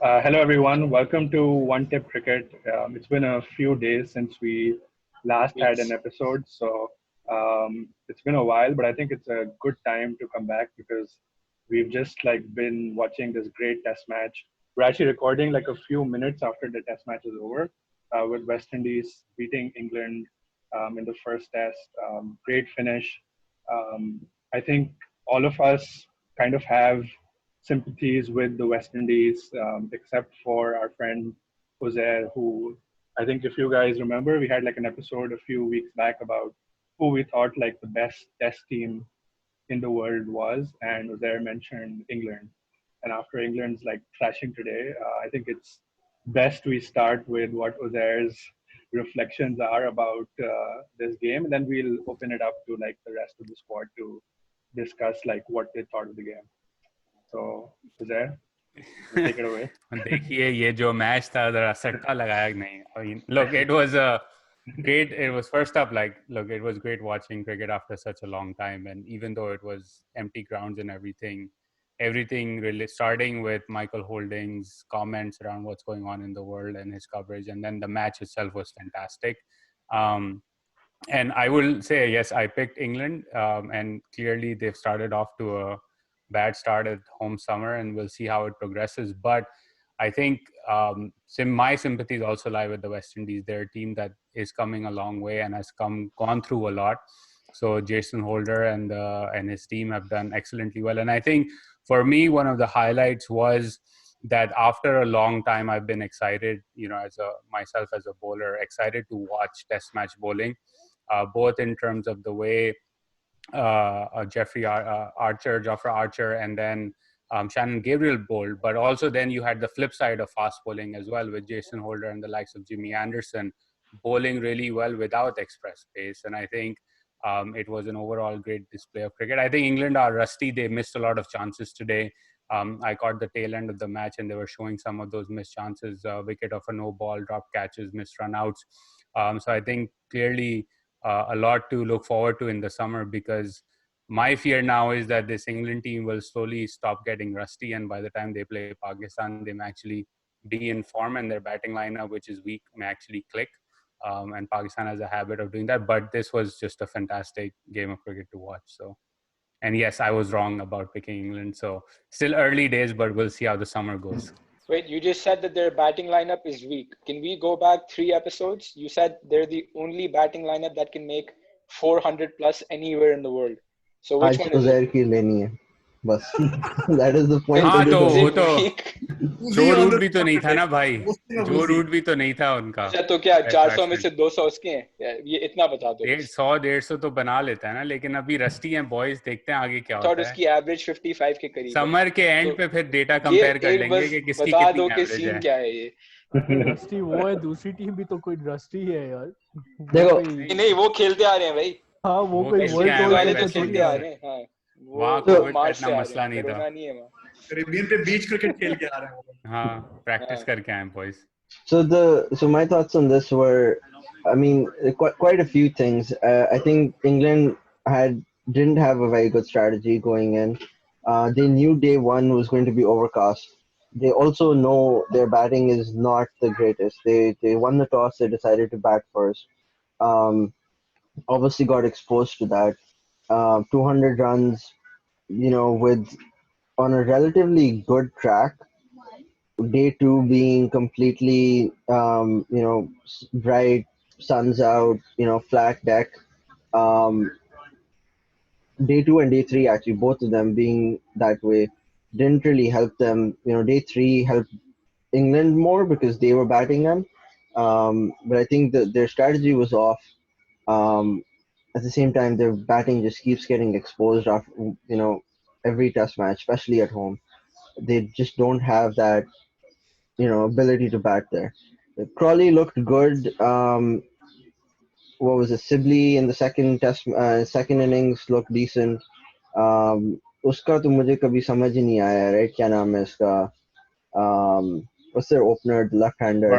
Hello, everyone. Welcome to One Tip Cricket. It's been a few days since we last had an Weeks. episode, so it's been a while. But I think it's a good time to come back because we've just been watching this great Test match. We're actually recording like a few minutes after the Test match is over, with West Indies beating England in the first Test. Great finish. Um, I think all of us kind of have sympathies with the West Indies, except for our friend Jose, who I think if you guys remember, we had like an episode a few weeks back about who we thought like the best test team in the world was, and Jose mentioned England. And after England's like clashing today, I think it's best we start with what Jose's reflections are about this game, and then we'll open it up to like the rest of the squad to discuss like what they thought of the game. So, Uzair, you take it away. देखिए ये जो match था जरा सट्टा लगाया कि नहीं. I mean, look, it was a great. It was first up, like, look, it was great watching cricket after such a long time, and even though it was empty grounds and everything really starting with Michael Holding's comments around what's going on in the world and his coverage, and then the match itself was fantastic. And I will say, yes, I picked England, and clearly they've started off to a bad start at home summer, and we'll see how it progresses. But I think my sympathies also lie with the West Indies. They're a team that is coming a long way and has gone through a lot. So Jason Holder and his team have done excellently well. And I think for me, one of the highlights was that after a long time, I've been excited, myself as a bowler, excited to watch Test match bowling, both in terms of the way Jofra Archer, and then Shannon Gabriel bowled, but also then you had the flip side of fast bowling as well with Jason Holder and the likes of Jimmy Anderson bowling really well without express pace. And I think it was an overall great display of cricket. I think England are rusty. They missed a lot of chances today. I caught the tail end of the match and they were showing some of those missed chances, wicket off a no ball, drop catches, missed run outs. So I think clearly a lot to look forward to in the summer, because my fear now is that this England team will slowly stop getting rusty, and by the time they play Pakistan, they may actually be in form and their batting lineup, which is weak, may actually click. And Pakistan has a habit of doing that. But this was just a fantastic game of cricket to watch. So, and yes, I was wrong about picking England. So still early days, but we'll see how the summer goes. Wait, you just said that their batting lineup is weak. Can we go back 3 episodes? You said they're the only batting lineup that can make 400 plus anywhere in the world. So which one is it? की लेनी है बस that is the point हाँ of the तो Is वो it तो weak? जो root भी तो नहीं था ना भाई, जो रूट भी तो नहीं था उनका. अच्छा तो क्या 400 में से 200 उसके हैं? ये इतना बता दो. 150 तो बना लेता है ना, लेकिन अभी रस्टी हैं बॉयज, देखते हैं आगे क्या थॉट होता है. उसकी एवरेज 55 के करीब है. समर के एंड तो पे फिर डेटा ये कंपेयर कर एक लेंगे बस कि किसकी बता कितनी दो कि एवरेज सीन है. क्या है ये. रस्टी वो है, दूसरी टीम भी तो कोई रस्टी है यार. देखो नहीं वो खेलते आ रहे हैं भाई. हाँ वो कोई कैसे वर्ल्ड आए टूर वाले भाई तो वेस्ट खेलते आ इंडीज रहे में. हैं. हाँ वहाँ वो कोविड का मार्च इतना से आ रहे मसला हैं. नहीं था. कोरोना नहीं है वहाँ. कैरेबियन पे बीच क्रिकेट खेल के आ रहे हैं वो. हाँ प्रैक्टिस करके आए boys. so my thoughts on this were, I mean, quite a few things. I think England didn't have a very good strategy going in. They knew day one was going to be overcast. They also know their batting is not the greatest. They won the toss. They decided to bat first. Um, Obviously got exposed to that. 200 runs, with on a relatively good track. Day two being completely, bright, sun's out, flat deck. Um, Day two and day three, actually, both of them being that way, didn't really help them. Day three helped England more because they were batting them. But I think that their strategy was off. Um, at the same time, their batting just keeps getting exposed after, every test match, especially at home. They just don't have that, ability to bat there. Crawley looked good. What was it? Sibley in the second innings looked decent. उसका तो मुझे कभी समझ ही नहीं आया, right? क्या नाम है इसका? What's their opener, the left-hander?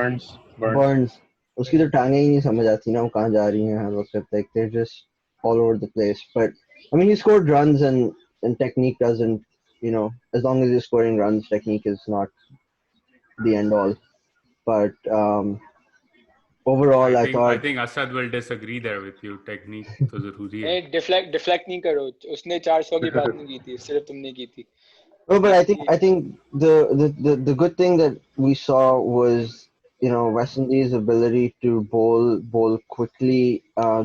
Burns. उसकी तो टांगें ही नहीं समझ आती ना, वो कहाँ जा रही हैं हर वक्त. Like they're just all over the place. But I mean, he scored runs, and technique doesn't, as long as you're scoring runs, technique is not the end all. But overall, I I thought think Asad will disagree there with you. Technique तो जरूरी है. नहीं deflect नहीं करो उसने 400 की बात नहीं की थी सिर्फ तुमने की थी no, but I think the good thing that we saw was West Indies' ability to bowl quickly.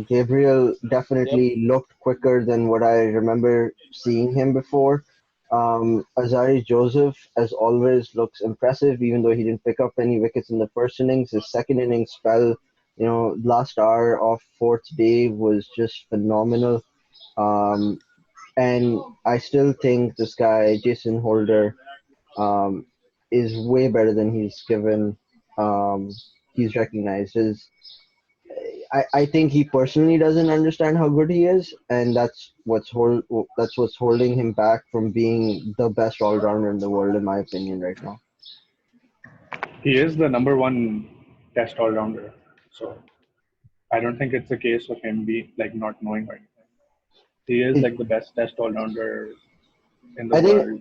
Gabriel yep definitely looked quicker than what I remember seeing him before. Azari Joseph, as always, looks impressive, even though he didn't pick up any wickets in the first innings. His second innings spell, last hour of fourth day was just phenomenal. Um, and I still think this guy, Jason Holder, um, is way better than he's recognized. I think he personally doesn't understand how good he is, and that's what's holding him back from being the best all rounder in the world, in my opinion, right now. He is the number one test all rounder. So I don't think it's a case of him be like not knowing or anything. He is like the best test all rounder in the I think world.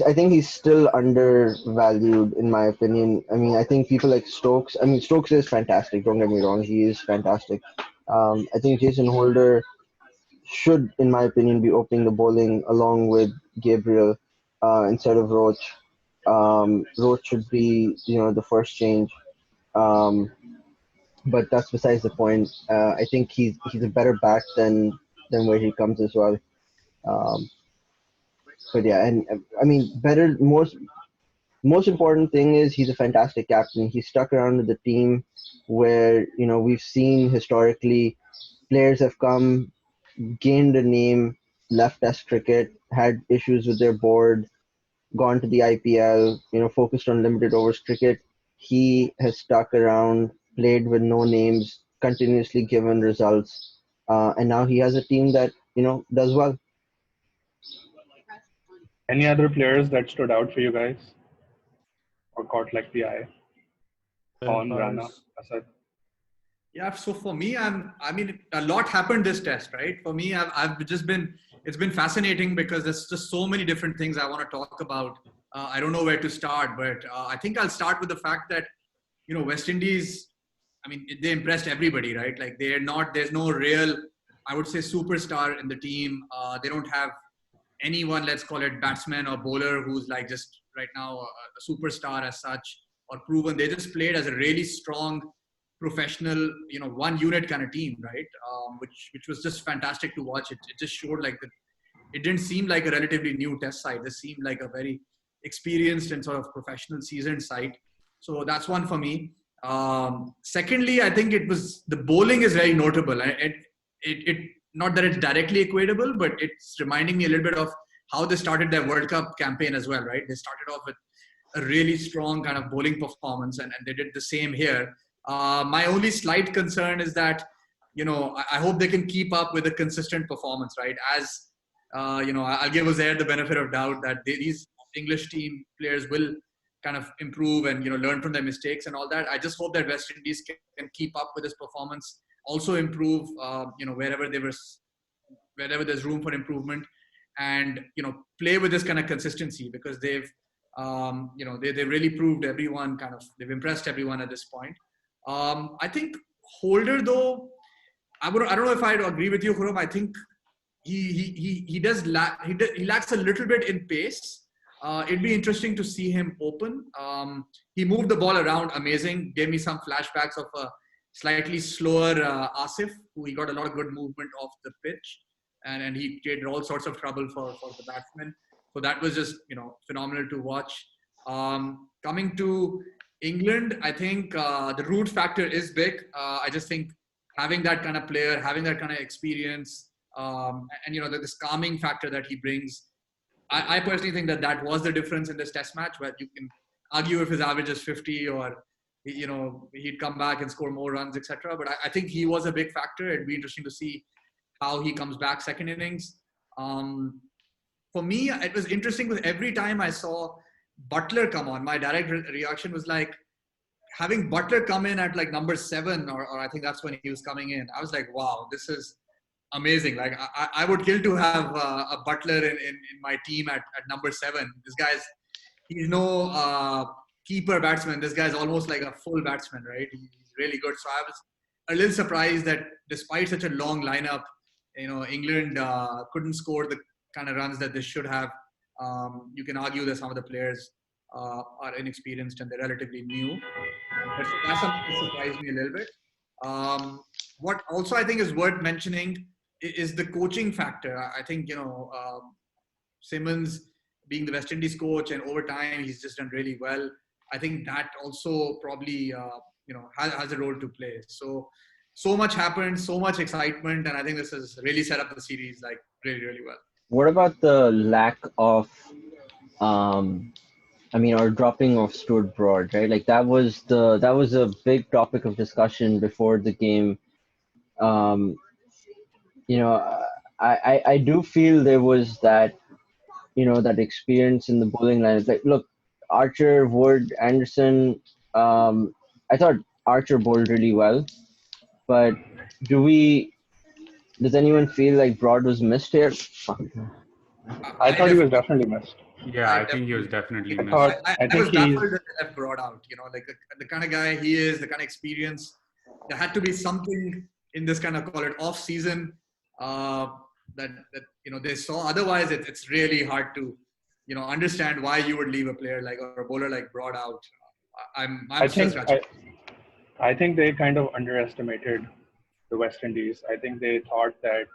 I think he's still undervalued in my opinion. I mean, I think people like Stokes. I mean, Stokes is fantastic. Don't get me wrong, he is fantastic. I think Jason Holder should, in my opinion, be opening the bowling along with Gabriel instead of Roach. Roach should be, the first change. Um, but that's besides the point. I think he's a better back than where he comes as well. Um, but yeah, and I mean, better most important thing is he's a fantastic captain. He stuck around with the team where we've seen historically players have come, gained a name, left Test cricket, had issues with their board, gone to the IPL, focused on limited overs cricket. He has stuck around, played with no names, continuously given results, and now he has a team that does well. Any other players that stood out for you guys or caught like the eye? On Rana, Asad. Yeah, so for me, I mean, a lot happened this test, right? For me, I've just been, it's been fascinating because there's just so many different things I want to talk about. I don't know where to start, but I think I'll start with the fact that, West Indies, I mean, they impressed everybody, right? Like there's no real, I would say, superstar in the team. They don't have anyone, let's call it batsman or bowler, who's like just right now a superstar as such or proven. They just played as a really strong, professional, one unit kind of team, right? Which was just fantastic to watch. It just showed like that. It didn't seem like a relatively new test side. This seemed like a very experienced and sort of professional, seasoned side. So that's one for me. Secondly, I think it was the bowling is very notable. It not that it's directly equatable, but it's reminding me a little bit of how they started their World Cup campaign as well, right? They started off with a really strong kind of bowling performance, and they did the same here. My only slight concern is that, I hope they can keep up with a consistent performance, right? As, I'll give Uzair the benefit of doubt that these English team players will kind of improve and, learn from their mistakes and all that. I just hope that West Indies can keep up with this performance, also improve, wherever there's room for improvement, and, play with this kind of consistency because they've really proved everyone they've impressed everyone at this point. I think Holder, though, I don't know if I'd agree with you, Khurram. I think he lacks a little bit in pace. It'd be interesting to see him open. He moved the ball around amazing. Gave me some flashbacks of a slightly slower Asif, who he got a lot of good movement off the pitch, and he created all sorts of trouble for the batsmen. So that was just phenomenal to watch. Coming to England, I think the root factor is big. I just think having that kind of player, having that kind of experience, and this calming factor that he brings, I personally think that was the difference in this test match, where you can argue if his average is 50 or he'd come back and score more runs, etc. But I think he was a big factor. It'd be interesting to see how he comes back second innings. For me, it was interesting because every time I saw Buttler come on, my direct reaction was like, having Buttler come in at like number 7, or I think that's when he was coming in. I was like, wow, this is amazing. Like I would kill to have a Buttler in my team at number 7. This guy's, he's no keeper batsman. This guy's almost like a full batsman, right? He's really good. So I was a little surprised that despite such a long lineup, England couldn't score the kind of runs that they should have. You can argue that some of the players are inexperienced and they're relatively new. But that's something that surprised me a little bit. What also I think is worth mentioning is the coaching factor. I think, Simmons being the West Indies coach, and over time he's just done really well. I think that also probably, has a role to play. So much happened, so much excitement, and I think this has really set up the series like really, really well. What about the lack of, or dropping of Stuart Broad, right? Like that was a big topic of discussion before the game. I do feel there was that, that experience in the bowling line. It's like, look, Archer, Wood, Anderson. I thought Archer bowled really well, but does anyone feel like Broad was missed here? I thought he was definitely missed. Yeah, I think he was definitely missed. I was baffled that they left Broad out. Like the kind of guy he is, the kind of experience. There had to be something in this kind of, call it off season, that they saw. Otherwise, it's really hard to understand why you would leave a player like, or a bowler like Broad out. I think they kind of underestimated the West Indies. I think they thought that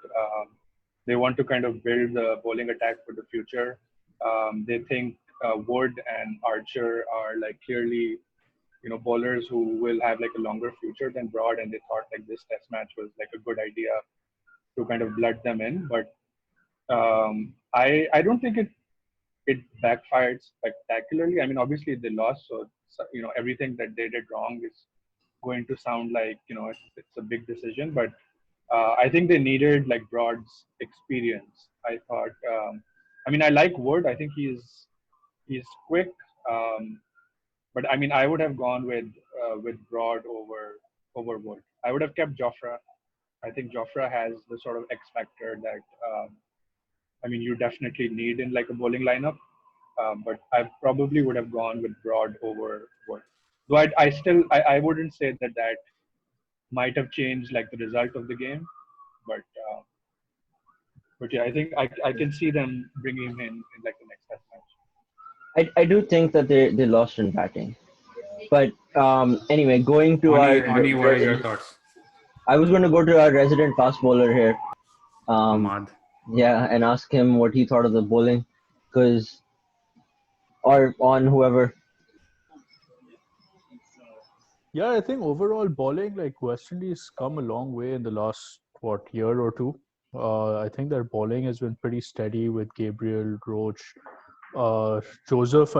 they want to kind of build the bowling attack for the future. They think Wood and Archer are like clearly, bowlers who will have like a longer future than Broad, and they thought like this test match was like a good idea to kind of blood them in. But I don't think it backfired spectacularly. I mean, obviously they lost, so everything that they did wrong is going to sound like it's a big decision. But I think they needed like Broad's experience. I thought. I like Wood. I think he's quick. But I mean, I would have gone with Broad over Wood. I would have kept Jofra. I think Jofra has the sort of X factor that you definitely need in like a bowling lineup. But I probably would have gone with Broad over Wood. Though I wouldn't say that might have changed like the result of the game. But yeah, I think I can see them bringing him in like the next test match. I do think that they lost in batting. But anyway, going to Ani, what are your thoughts? I was going to go to our resident fast bowler here. Ahmad. Yeah, and ask him what he thought of the bowling, or on whoever. Yeah, I think overall bowling, like West Indies come a long way in the last year or two. I think their bowling has been pretty steady with Gabriel, Roach, Joseph.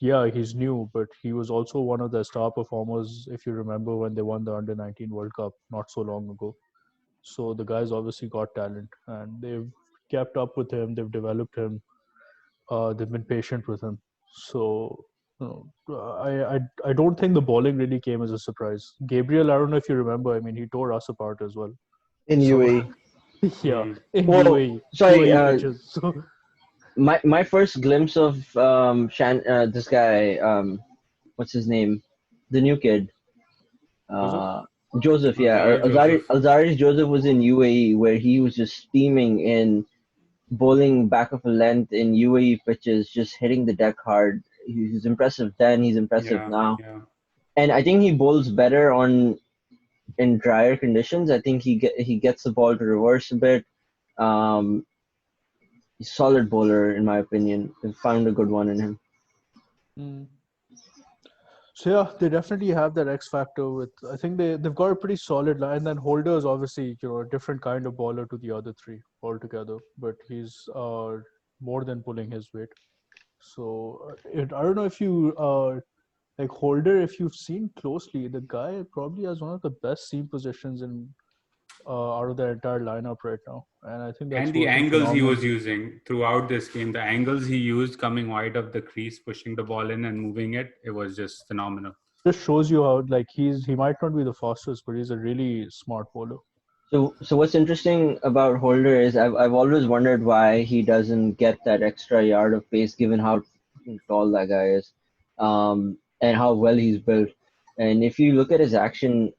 He's new, but he was also one of the star performers, if you remember, when they won the Under-19 World Cup not so long ago. So the guy's obviously got talent, and they've kept up with him. They've developed him. They've been patient with him. So I don't think the bowling really came as a surprise. Gabriel, I don't know if you remember. He tore us apart as well. In UAE. Yeah, in UAE. Sorry, my first glimpse of this guy, what's his name? The new kid. Joseph, yeah. Alzarri Joseph was in UAE, where he was just steaming in bowling back of a length in UAE pitches, just hitting the deck hard. He's impressive then, he's impressive now. Yeah. And I think he bowls better in drier conditions. I think he gets the ball to reverse a bit. He's a solid bowler, in my opinion. They found a good one in him. So yeah, they definitely have that X factor. I think they've got a pretty solid line. And then Holder is obviously a different kind of bowler to the other three altogether, but he's more than pulling his weight. So I don't know if you like Holder, if you've seen closely, the guy probably has one of the best seam positions in out of the entire lineup right now. And I think that's the angles he was using throughout this game, the angles he used coming wide of the crease, pushing the ball in and moving it, it was just phenomenal. This shows you how he might not be the fastest, but he's a really smart bowler. So what's interesting about Holder is I've always wondered why he doesn't get that extra yard of pace, given how tall that guy is. and how well he's built. And if you look at his action,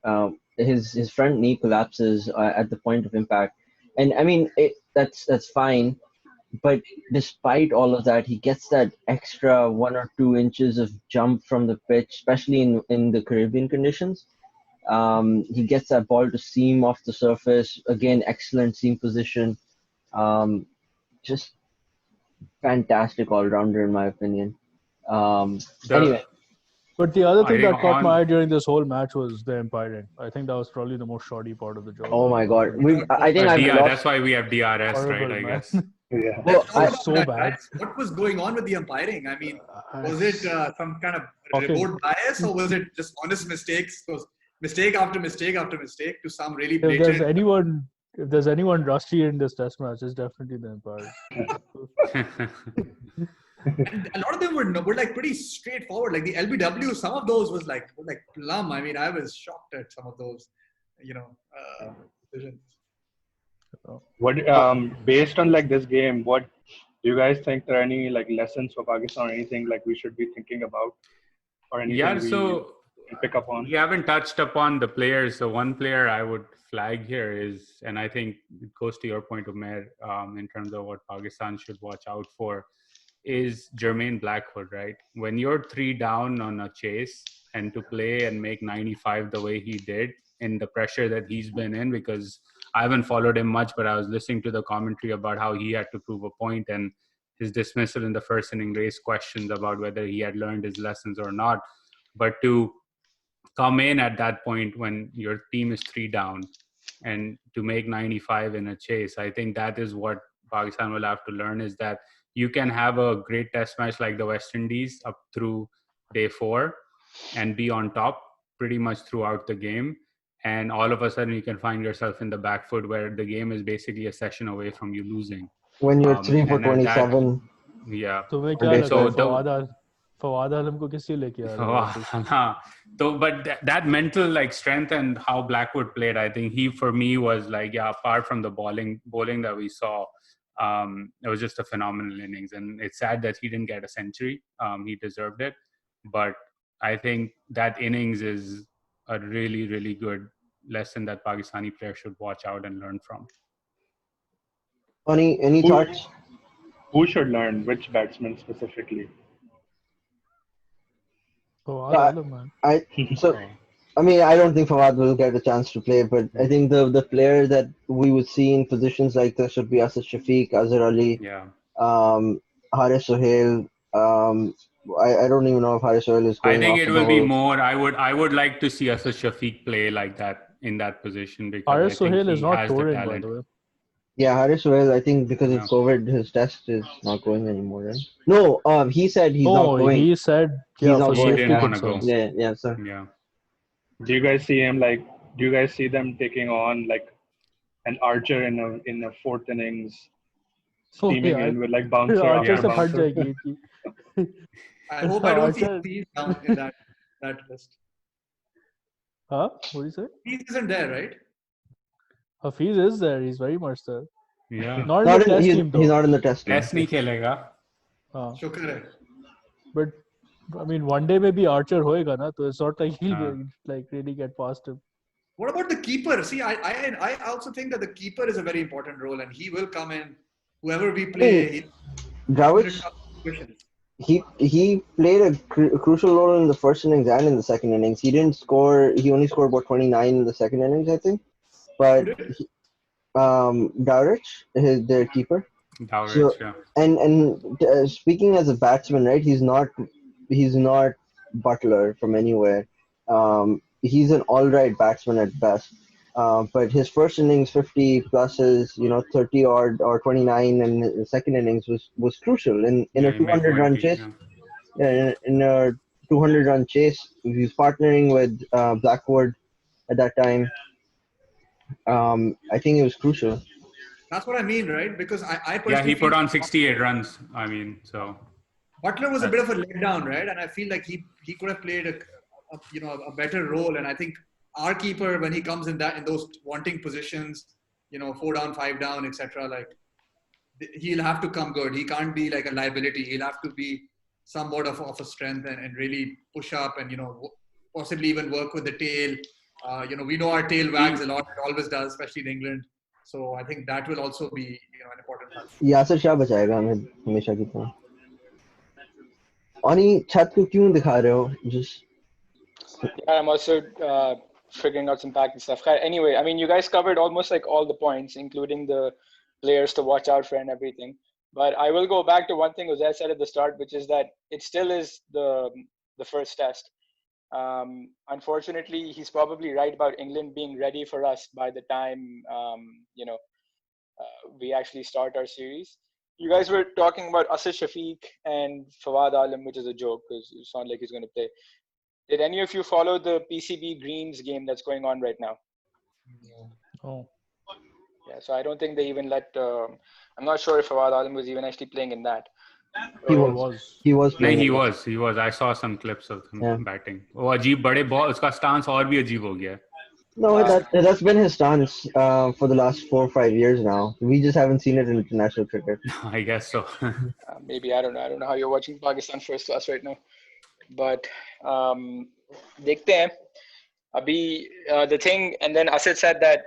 his front knee collapses at the point of impact, and I mean that's fine. But despite all of that, he gets that extra 1 or 2 inches of jump from the pitch, especially in the Caribbean conditions. He gets that ball to seam off the surface. Again, excellent seam position. Just fantastic all-rounder, in my opinion. Anyway, But the other I thing think that caught on- my eye during this whole match was the umpiring. I think that was probably the most shoddy part of the job. oh my God, I think I've that's lost. why we have DRS, Horrible, right? I man. guess. Yeah. Well, Let's talk about so that, bad. guys. What was going on with the umpiring? I mean, was it some kind of Okay. remote bias, or was it just honest mistakes? Was mistake after mistake after mistake to some really If there's blatant? anyone rusty in this test match, it's definitely the umpire. And a lot of them were like pretty straightforward. Like the LBW, some of those were like plum. I mean, I was shocked at some of those, decisions. What based on like this game, what do you guys think there are any like lessons for Pakistan or anything like we should be thinking about, or anything Yeah, we so can pick up on? we haven't touched upon the players. So one player I would flag here is, and I think it goes to your point, Umair, in terms of what Pakistan should watch out for, is Jermaine Blackwood, right? When you're 3 down on a chase and to play and make 95 the way he did in the pressure that he's been in, because I haven't followed him much, but I was listening to the commentary about how he had to prove a point, and his dismissal in the first inning raised questions about whether he had learned his lessons or not. But to come in at that point when your team is 3 down and to make 95 in a chase, I think that is what Pakistan will have to learn, is that you can have a great test match like the West Indies up through day 4 and be on top pretty much throughout the game. And all of a sudden you can find yourself in the back foot where the game is basically a session away from you losing. When you're 3 for and at that- 27, Yeah. तुम्हें क्या Okay, लगा so है the- Fawad आलम को किस लिए लेके आ रहा है वापस? So, but that mental like strength and how Blackwood played, I think he for me was like, yeah, apart from the bowling that we saw, it was just a phenomenal innings, and it's sad that he didn't get a century. He deserved it, but I think that innings is a really, really good lesson that Pakistani players should watch out and learn from. any Who- thoughts? Who should learn? Which batsman specifically? Fawad Yeah. Alam, man. So, I mean, I don't think Fawad will get a chance to play, but I think the player that we would see in positions like this would be Asad Shafiq, Azhar Ali, Yeah. Haris Sohail. I don't even know if Haris Sohail is I going think off it the will be whole- more. I would like to see Asad Shafiq play like that in that position, because Haris I think Sohail is he not has the touring, by talent. the way. Yeah, Haris Sohail, I think because of Yeah. COVID, his test is not going anymore, right? No, he said he's not Oh, going. he said, He's yeah, not for going. safety Didn't wanna go. concerns. Yeah, sir. Yeah. Do you guys see him like? Do you guys see them taking on like an Archer in a 4th innings, Oh, steaming yeah. in with like bouncer Archer after से फट bouncer? जाएगी. I hope I don't see Archer- Hafiz down in that list. Huh? What do you say? He isn't there, right? Hafiz is there. He's very much there. Yeah. Not in Not the in, test he's, team, though. he's not in the test team. Test नहीं खेलेगा. Shukr hai. But I mean, one day maybe Archer होएगा ना, so it's not like he'll हाँ. like really get past him. What about the keeper? See, I also think that the keeper is a very important role, and he will come in. Whoever we play, Dravic, he played a crucial role in the first innings and in the second innings. He didn't score. He only scored about 29 in the second innings, I think. But Dowrich, their keeper. Dowrich, So- yeah. And speaking as a batsman, right? He's not Butler from anywhere. He's an all right batsman at best. But his first innings 50 pluses, 30 odd or 29, and the second innings was crucial in a Yeah, he made 200 run 20, chase. yeah. In a 200 run chase, he was partnering with Blackwood at that time. I think it was crucial. That's what I mean, right? Because I Yeah, personally he put feel on 68 runs. I mean, so Butler was a bit of a letdown, right? And I feel like he could have played a better role. And I think our keeper, when he comes in those wanting positions, 4 down, 5 down, etc., like he'll have to come good. He can't be like a liability. He'll have to be somewhat of a strength and really push up and, possibly even work with the tail. We know our tail wags a lot. It always does, especially in England. So I think that will also be, an important factor. यासर Shah बचाएगा हमें हमेशा की तरह. और ये छत को क्यों दिखा रहे हो? Just Yeah, I'm also figuring out some package stuff. Anyway, I mean, you guys covered almost like all the points, including the players to watch out for and everything. But I will go back to one thing Uzair said at the start, which is that it still is the first test. Unfortunately, he's probably right about England being ready for us by the time we actually start our series. You guys were talking about Asad Shafiq and Fawad Alam, which is a joke because it sounds like he's going to play. Did any of you follow the PCB Greens game that's going on right now? Oh. Yeah, so I don't think they even let. I'm not sure if Fawad Alam was even actually playing in that. he He was was. he was नहीं playing. he was I saw some clips of him Yeah. batting. वो अजीब बड़े ball उसका stance और भी अजीब हो गया है. No, that's been his stance for the last 4 or 5 years now. We just haven't seen it in international cricket. I guess so. Maybe I don't know. I don't know how you're watching Pakistan first class right now, but देखते हैं. Abhi, the thing, and then Asad said that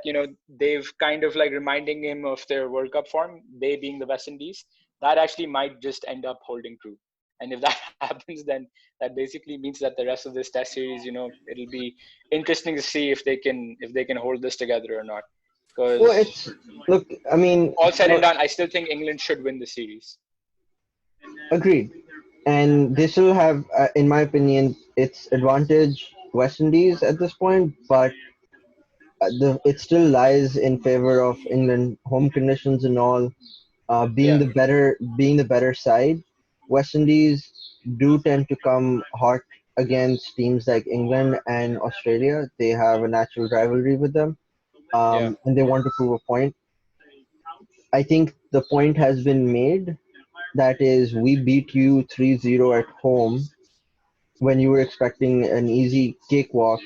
they've kind of like reminding him of their World Cup form. They being the West Indies, that actually might just end up holding true. And if that happens, then that basically means that the rest of this Test series, it'll be interesting to see if they can hold this together or not. Because Well, I mean, all said and done, I still think England should win the series. Agreed. And they still have, in my opinion, its advantage West Indies at this point, but it still lies in favor of England, home conditions and all, being the better side. West Indies do tend to come hot against teams like England and Australia. They have a natural rivalry with them, and they want to prove a point. I think the point has been made. That is, we beat you 3-0 at home when you were expecting an easy cakewalk,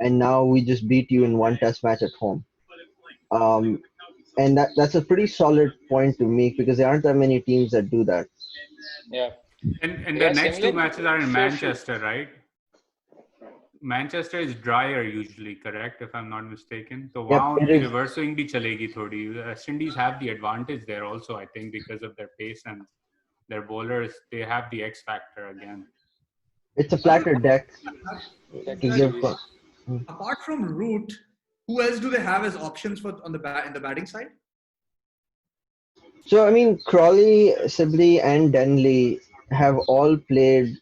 and now we just beat you in one test match at home. And that's a pretty solid point to make because there aren't that many teams that do that. Yeah. And the next two matches are in Manchester, right? Manchester is drier usually, correct? If I'm not mistaken. So वहाँ उनकी reverse swing भी चलेगी थोड़ी. West Indies have the advantage there also, I think, because of their pace and their bowlers. They have the X factor again. It's a flatter deck. Apart from Root, who else do they have as options in the batting side? So I mean, Crawley, Sibley, and Denley have all played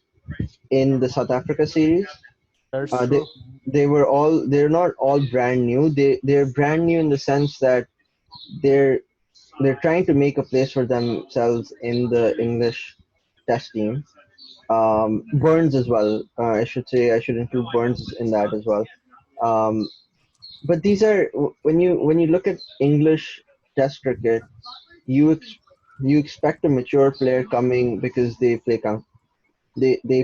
in the South Africa series. They're not all brand new. They're brand new in the sense that they're trying to make a place for themselves in the English Test team. Burns as well. I should include Burns in that as well. But these are when you look at English Test cricket, you expect a mature player coming because they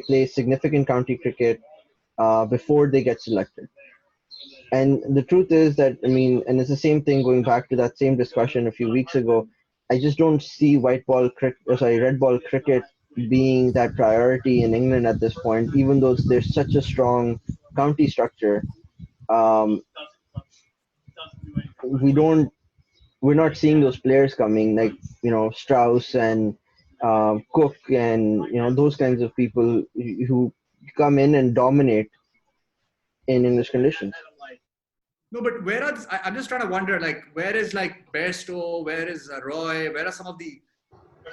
play significant county cricket before they get selected. And the truth is that, I mean, and it's the same thing going back to that same discussion a few weeks ago. I just don't see red ball cricket being that priority in England at this point, even though there's such a strong county structure. We're not seeing those players coming like, Strauss and Cook and, those kinds of people who come in and dominate in English conditions. No, but I'm just trying to wonder, like, where is like Bairstow, where is Roy, where are some of the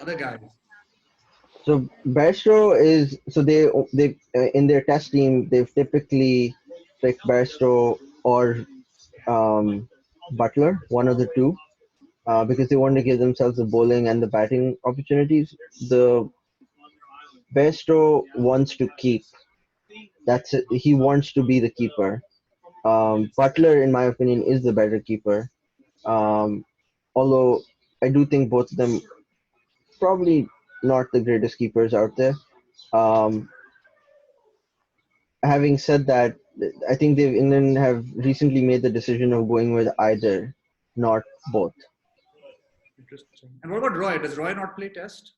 other guys? So Bairstow they in their test team, they've typically picked Bairstow or Butler, one of the two, because they want to give themselves the bowling and the batting opportunities. The Bairstow wants to keep. That's it. He wants to be the keeper. Butler, in my opinion, is the better keeper. Although I do think both of them probably not the greatest keepers out there. Having said that, I think England have recently made the decision of going with either, not both. Interesting. And what about Roy? Does Roy not play Test?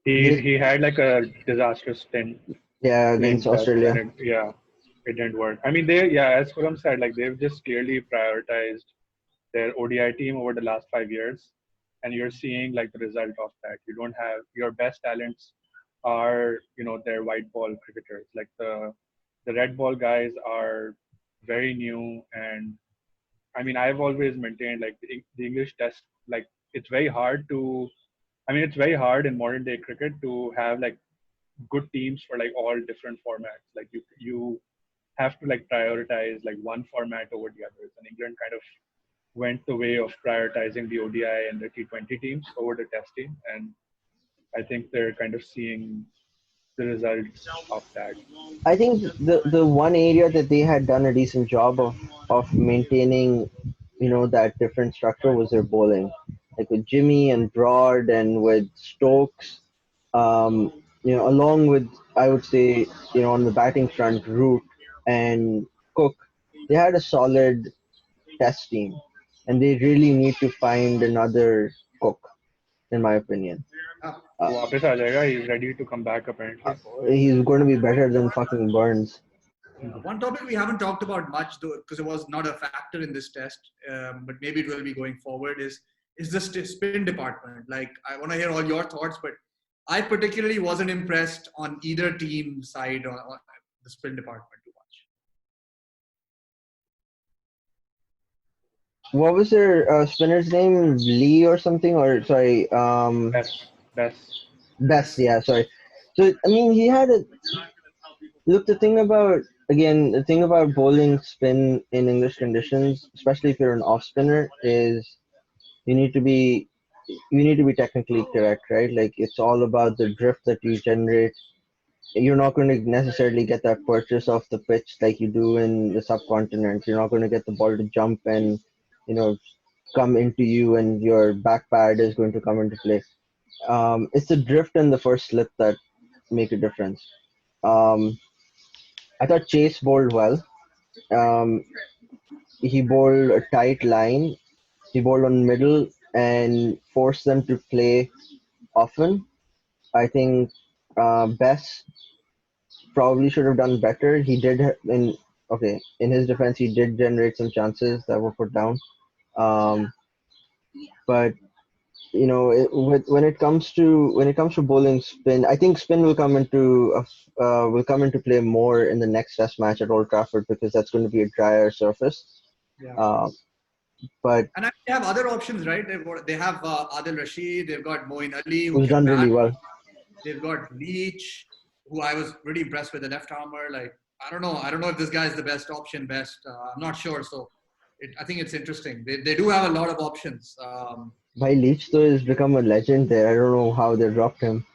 He had like a disastrous stint Yeah, playing against Test, and Australia. it didn't work. I mean, as Kulam said, like they've just clearly prioritized their ODI team over the last 5 years, and you're seeing like the result of that. You don't have your best talents are their white ball cricketers. Like the red ball guys are very new, and I mean I've always maintained like the English Test, like it's very hard to. I mean, it's very hard in modern day cricket to have like good teams for like all different formats. Like you have to like prioritize like one format over the others. And England kind of went the way of prioritizing the ODI and the T20 teams over the Test team, and I think they're kind of seeing the results of that. I think the one area that they had done a decent job of maintaining, that different structure was their bowling. Like with Jimmy and Broad and with Stokes, along with, I would say, on the batting front, Root and Cook, they had a solid Test team, and they really need to find another Cook, in my opinion. Uh, वापस आ जाएगा. He's ready to come back apparently. He's going to be better than fucking Burns. One topic we haven't talked about much, though, because it was not a factor in this test, but maybe it will be going forward, is the spin department. Like, I want to hear all your thoughts, but I particularly wasn't impressed on either team side or the spin department too much. What was their spinner's name? Lee or something? Or sorry, Best. Best. Yeah, sorry. So I mean, he had a look. The thing about bowling spin in English conditions, especially if you're an off spinner, is you need to be technically correct, right? Like it's all about the drift that you generate. You're not going to necessarily get that purchase off the pitch like you do in the subcontinent. You're not going to get the ball to jump and come into you, and your back pad is going to come into play. It's the drift and the first slip that make a difference. I thought Chase bowled well. Um, he bowled a tight line. He bowled on middle and forced them to play often. I think Bess probably should have done better. He did in his defense, he did generate some chances that were put down. But when it comes to bowling spin, I think spin will come into play more in the next Test match at Old Trafford, because that's going to be a drier surface. Yeah. But And they have other options, right? They have Adil Rashid, they've got Moeen Ali, who's done really well. They've got Leach, who I was pretty impressed with, the left armer. Like, I don't know if this guy is the best option. I'm not sure. So I think it's interesting. They do have a lot of options. Leach though has become a legend there. I don't know how they dropped him.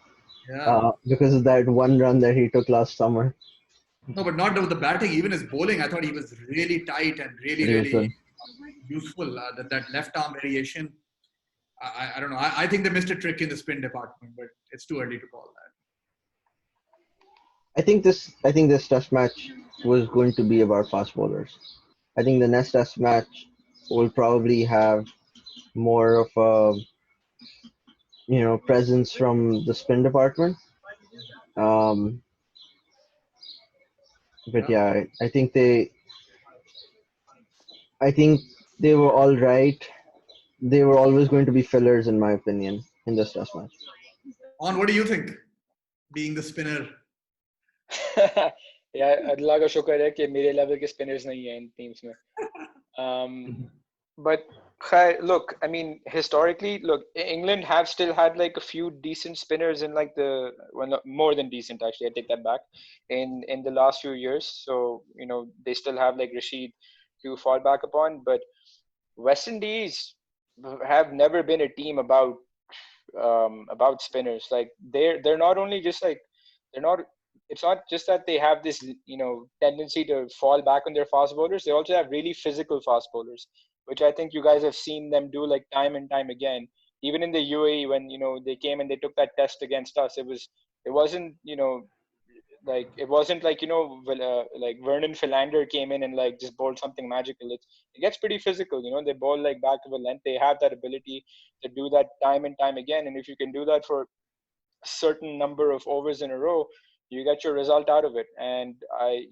Yeah. Because of that one run that he took last summer. No, but not the batting. Even his bowling, I thought he was really tight and really useful. That left arm variation. I don't know. I think they missed a trick in the spin department, but it's too early to call that. I think this Test match was going to be about fast bowlers. I think the next Test match will probably have more of a presence from the spin department. But yeah, I think they were all right. They were always going to be fillers, in my opinion, in this Test match. What do you think, being the spinner? Yeah, अल्लाह का शुक्र है कि मेरे level के spinners नहीं हैं इन teams में. But look, I mean, historically, look, England have still had like a few decent spinners in like more than decent actually. I take that back. In the last few years, so they still have like Rashid to fall back upon. But West Indies have never been a team about spinners. Like they're not only just like they're not. It's not just that they have this tendency to fall back on their fast bowlers. They also have really physical fast bowlers, which I think you guys have seen them do like time and time again. Even in the UAE, when they came and they took that test against us, it wasn't like like Vernon Philander came in and like just bowled something magical. It gets pretty physical. They bowl like back to the length. They have that ability to do that time and time again. And if you can do that for certain number of overs in a row, you get your result out of it. And I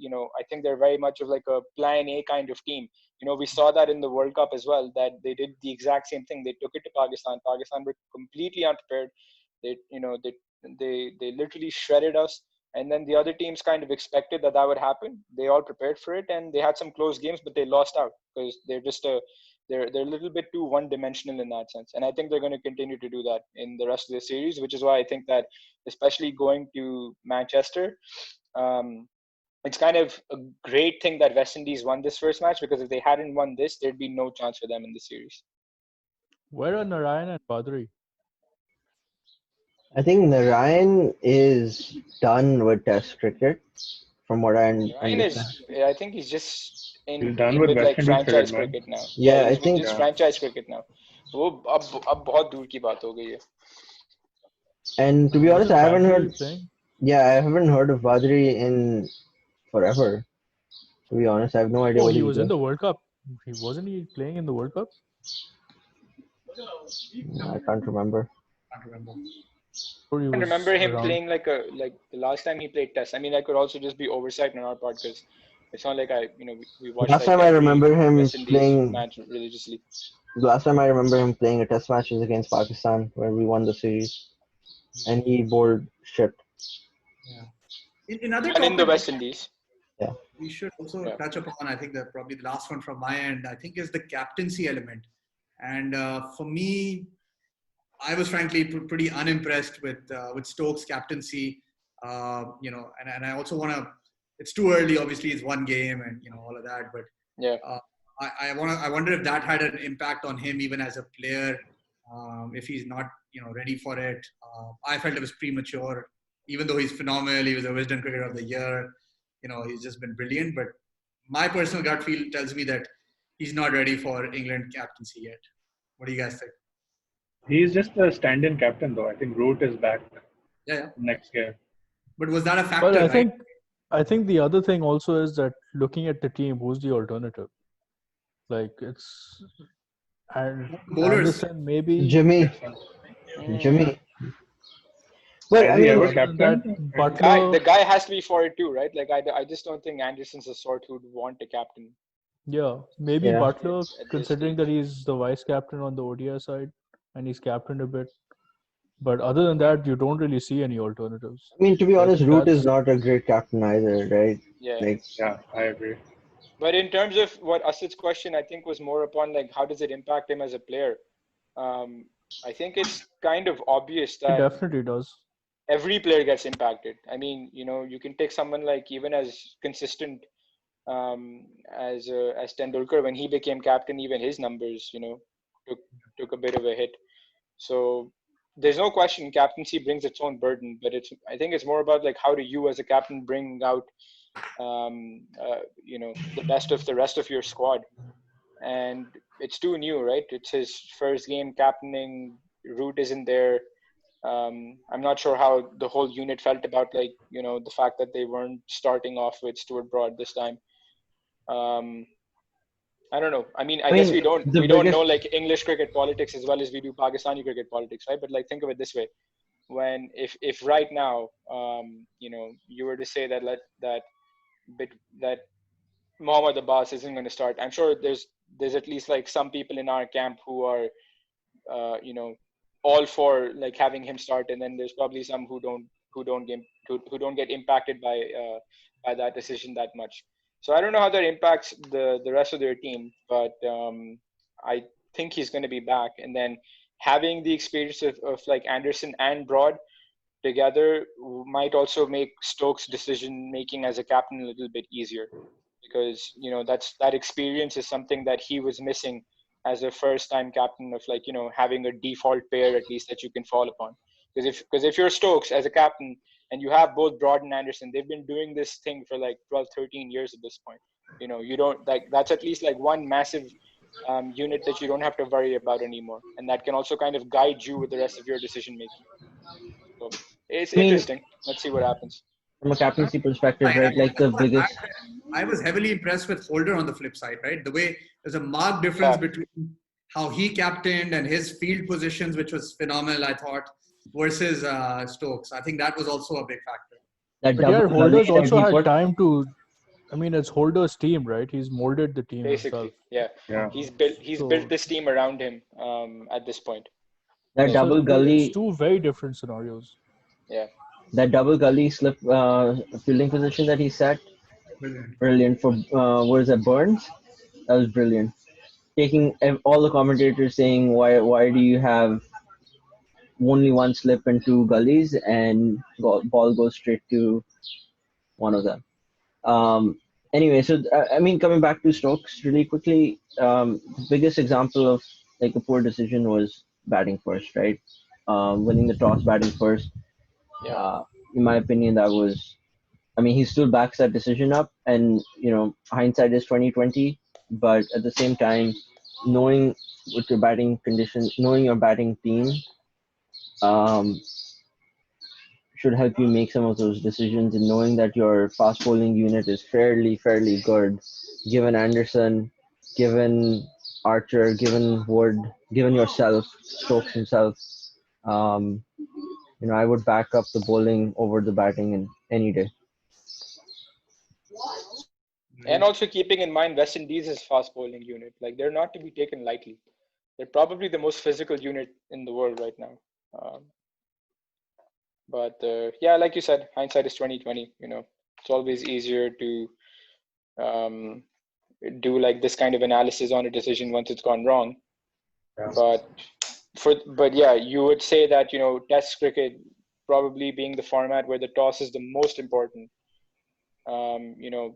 think they're very much of like a plan A kind of team. We saw that in the World Cup as well, that they did the exact same thing. They took it to Pakistan. Pakistan were completely unprepared. They literally shredded us. And then the other teams kind of expected that would happen. They all prepared for it, and they had some close games, but they lost out because they're a little bit too one-dimensional in that sense. And I think they're going to continue to do that in the rest of the series, which is why I think that, especially going to Manchester, it's kind of a great thing that West Indies won this first match, because if they hadn't won this, there'd be no chance for them in the series. Where are Narayan and Badri? I think Narayan is done with Test cricket, from what I Ryan understand. I think he's just He's done with with West like Indies franchise cricket, man. cricket now. Yeah, I he's with think- just Yeah. franchise cricket now. वो अब बहुत दूर की बात हो गई है. And to be honest, I haven't Badri heard. playing? Yeah, I haven't heard of Badri in forever. To be honest, I have no idea Oh, what he he's was in doing. the World Cup. Wasn't he playing in the World Cup? I can't remember. Or he I was remember him around? playing like the last time he played Test. I mean, that could also just be oversight on our part, because it's not like we watched. Last like time I every remember him West Indies playing- match religiously. Last time I remember him playing a Test matches against Pakistan where we won the series, and he bowled shit. In other And in the topics, West Indies. we should also Yeah. touch upon, I think that probably the last one from my end, I think, is the captaincy element. And for me, I was frankly pretty unimpressed with Stokes' captaincy. And I also want to. It's too early. Obviously, it's one game, and all of that. But Yeah. I wonder if that had an impact on him even as a player. If he's not ready for it. I felt it was premature. Even though he's phenomenal, he was a Wisden Cricketer of the Year. He's just been brilliant. But my personal gut feel tells me that he's not ready for England captaincy yet. What do you guys think? He's just a stand-in captain, though. I think Root is back Yeah. next game. But was that a factor? Well, right? I think the other thing also is that looking at the team, who's the alternative? Like it's and Bowlers. Anderson maybe. Jimmy. But Has I he mean, ever Other than captained? that, Butler. The guy has to be for it too, right? Like I just don't think Anderson's the sort who'd want a captain. Yeah, maybe Yeah. Butler, At this considering that he's the vice captain on the ODI side and he's captained a bit. But other than that, you don't really see any alternatives. I mean, to be honest, Root that's- is not a great captain either, right? Yeah. Like, Yeah, I agree. But in terms of what Asid's question, I think was more upon like how does it impact him as a player? I think it's kind of obvious He that definitely does. every player gets impacted. I mean, you can take someone like even as consistent as Tendulkar. When he became captain, even his numbers, took a bit of a hit. So there's no question captaincy brings its own burden, but I think it's more about like how do you as a captain bring out the best of the rest of your squad. And it's too new, right? It's his first game captaining. Root isn't there. I'm not sure how the whole unit felt about the fact that they weren't starting off with Stuart Broad this time. I don't know. I mean, I guess we don't know like English cricket politics as well as we do Pakistani cricket politics, right? But like think of it this way: when if right now you were to say that that Mohammad Abbas isn't going to start, I'm sure there's at least like some people in our camp who are all for like having him start, and then there's probably some who don't get impacted by that decision that much. So I don't know how that impacts the rest of their team, but I think he's going to be back. And then having the experience of like Anderson and Broad together might also make Stokes' decision making as a captain a little bit easier, because that experience is something that he was missing as a first-time captain, of like having a default pair at least that you can fall upon. Because if you're Stokes as a captain and you have both Broad and Anderson, they've been doing this thing for like 12, 13 years at this point. You don't like, that's at least like one massive unit that you don't have to worry about anymore, and that can also kind of guide you with the rest of your decision making. So it's interesting. Let's see what happens. from a captaincy perspective, right? Like the biggest. I was heavily impressed with Holder on the flip side, right? The way there's a marked difference between how he captained and his field positions, which was phenomenal, I thought. versus Stokes. I think that was also a big factor. That But yeah, double Holders gully that also he had put. time to. I mean, it's Holder's team, right? He's molded the team Basically, himself. yeah. Yeah. He's So- built this team around him at this point. That So double it's gully, two very different scenarios. Yeah. that double gully slip fielding position that he set, Brilliant. brilliant for what is that, Burns? That was brilliant. Taking all the commentators saying why do you have only one slip and two gullies, and ball goes straight to one of them. Anyway, so I mean, coming back to Stokes really quickly, the biggest example of like a poor decision was batting first, right? Winning the toss, batting first. Yeah. In my opinion, that was. I mean, he still backs that decision up, and hindsight is 2020. But at the same time, knowing what your batting condition, knowing your batting team, should help you make some of those decisions, and knowing that your fast bowling unit is fairly good, given Anderson, given Archer, given Wood, given yourself, Stokes himself. I would back up the bowling over the batting in any day. And also keeping in mind West Indies' fast bowling unit, like they're not to be taken lightly. They're probably the most physical unit in the world right now. But yeah, like you said, hindsight is 2020. It's always easier to do like this kind of analysis on a decision once it's gone wrong. Yeah. But yeah, you would say that Test cricket probably being the format where the toss is the most important.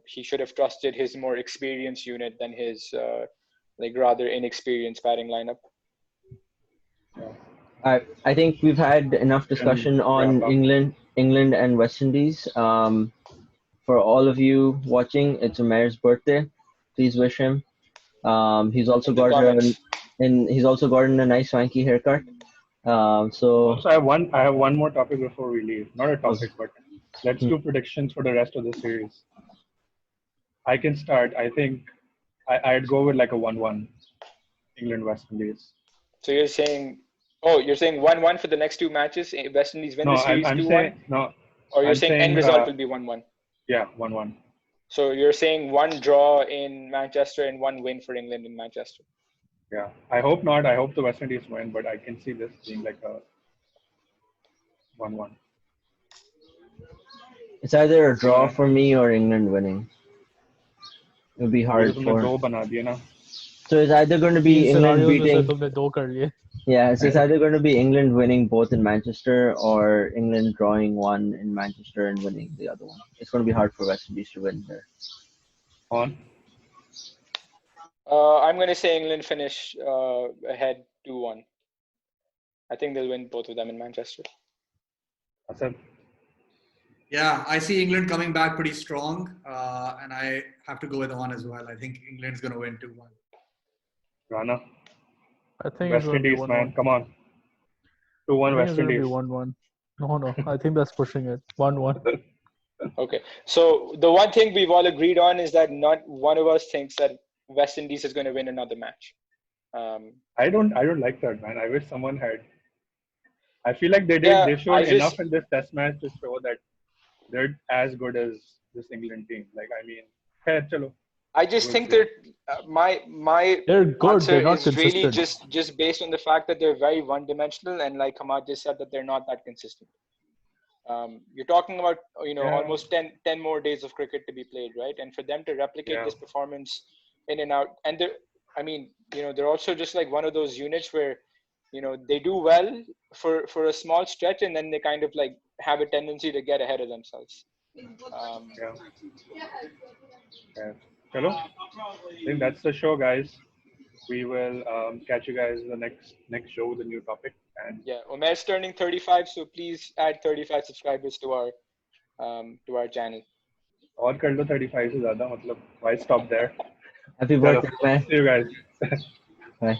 He should have trusted his more experienced unit than his like rather inexperienced batting lineup. I think we've had enough discussion on wrap up. England and West Indies. For all of you watching, it's Umair's birthday. Please wish him. He's also In the got comments. he's also gotten a nice swanky haircut. So Also, I have one more topic before we leave. Not a topic, but let's do predictions for the rest of the series. I can start. I think I'd go with like a 1-1 England West Indies. So you're saying 1-1 for the next two matches? West Indies win No, the series I'm 2-1? saying no. Or you're I'm saying saying, end result will be 1-1? Yeah, 1-1. So you're saying one draw in Manchester and one win for England in Manchester? Yeah, I hope not. I hope the West Indies win, but I can see this being like a 1-1. it's either a draw for me or England winning. It would be hard तुमने for. दो बना दिए ना. So it's either going to be England beating. तुमने दो कर लिए. Yeah, so it's either going to be England winning both in Manchester or England drawing one in Manchester and winning the other one. It's going to be hard for West Indies to win there. On. I'm going to say England finish ahead 2-1. I think they'll win both of them in Manchester. Asad. Yeah, I see England coming back pretty strong, and I have to go with on as well. I think England's going to win 2-1. Rana. I think West it's going to be Indies, 1-1. man. Come on. 2-1 I think West it's going to be Indies. 1-1. No. I think that's pushing it. 1-1. Okay. So the one thing we've all agreed on is that not one of us thinks that West Indies is going to win another match. I don't like that, man. I wish someone had. I feel like they showed enough in this test match to show that they're as good as this England team. Like, I mean, hey, chalo. I just think that my They're good. answer They're not is really consistent. just based on the fact that they're very one-dimensional, and like Hamad just said, that they're not that consistent. You're talking about almost 10 more days of cricket to be played, right? And for them to replicate this performance in and out, and they're also just like one of those units where they do well for a small stretch, and then they kind of like have a tendency to get ahead of themselves. Yeah. Chalo. I think that's the show, guys. We will catch you guys in the next show with a new topic. And yeah, Umair's turning 35, so please add 35 subscribers to our channel. और कर लो 35 से ज़्यादा, मतलब why stop there? Happy birthday, man. See you guys. Bye.